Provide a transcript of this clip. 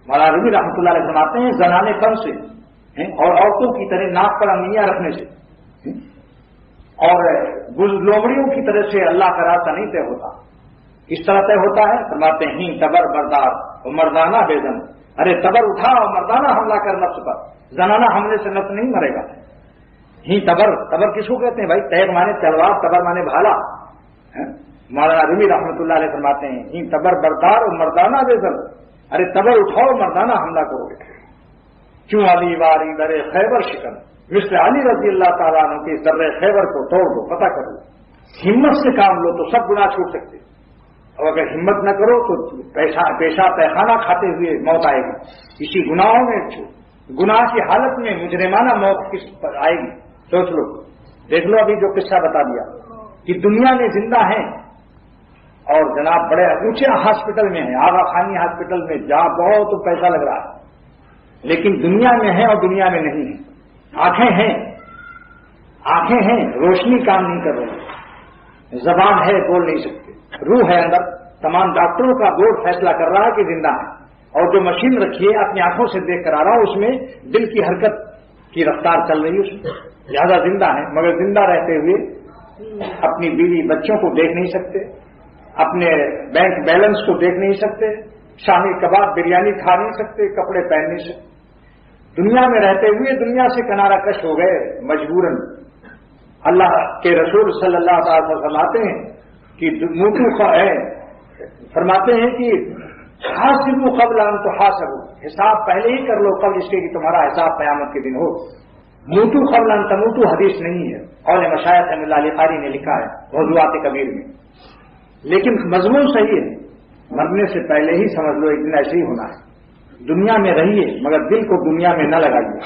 مولانا رومی رحمۃ اللہ علیہ فرماتے ہیں زنانے پن سے اور عورتوں کی طرح ناک پر انگلیاں رکھنے سے اور لومڑیوں کی طرح سے اللہ کا راستہ نہیں طے ہوتا. اس طرح طے ہوتا ہے فرماتے ہیں تبر بردار اور مردانہ بیزن. ارے تبر اٹھا اور مردانہ حملہ کر نفس پر. زنانہ حملے سے نفس نہیں مرے گا. ہی تبر کس کو کہتے ہیں بھائی؟ تیر مانے تلوار، تبر مانے بھالا. مولانا رومی رحمۃ اللہ علیہ فرماتے ہیں ہی تبر بردار اور مردانہ بیزن. ارے تبر اٹھاؤ مردانہ حملہ کرو گے. کیوں علی واری در خیبر شکن، مثل علی رضی اللہ تعالیٰ عنہ کے در خیبر کو توڑ دو، پتہ کرو. ہمت سے کام لو تو سب گناہ چھوٹ سکتے، اور اگر ہمت نہ کرو تو پیشہ پیخانہ کھاتے ہوئے موت آئے گی. اسی گناہوں میں گناہ کی حالت میں مجرمانہ موت کس پر آئے گی؟ سوچ لو. دیکھ لو ابھی جو قصہ بتا دیا کہ دنیا میں زندہ ہیں اور جناب بڑے اونچے ہاسپٹل میں ہیں، آغا خانی ہاسپٹل میں، جہاں بہت پیسہ لگ رہا ہے، لیکن دنیا میں ہیں اور دنیا میں نہیں ہیں. آنکھیں ہیں روشنی کام نہیں کر رہی، زبان ہے بول نہیں سکتے، روح ہے اندر. تمام ڈاکٹروں کا بورڈ فیصلہ کر رہا ہے کہ زندہ ہے، اور جو مشین رکھی ہے اپنی آنکھوں سے دیکھ کر آ رہا ہوں اس میں دل کی حرکت کی رفتار چل رہی ہے اس میں، لہذا زندہ ہے. مگر زندہ رہتے ہوئے اپنی بیوی بچوں کو دیکھ نہیں سکتے، اپنے بینک بیلنس کو دیکھ نہیں سکتے، شامی کباب بریانی کھا نہیں سکتے، کپڑے پہن نہیں سکتے. دنیا میں رہتے ہوئے دنیا سے کنارہ کش ہو گئے مجبوراً. اللہ کے رسول صلی اللہ تعالی وسلم فرماتے ہیں کہ فرماتے ہیں کہ حاسبوا قبل ان تحاسبوا، حساب پہلے ہی کر لو قبل اس کے کہ تمہارا حساب قیامت کے دن ہو. موتو قبل ان تموتو حدیث نہیں ہے، قول مشایخ رحمۃ اللہ علیہ قاری نے لکھا ہے موضوعات کبیر میں، لیکن مضمون صحیح ہے. مرنے سے پہلے ہی سمجھ لو ایک دن ایسے ہی ہونا ہے. دنیا میں رہیے مگر دل کو دنیا میں نہ لگائیے.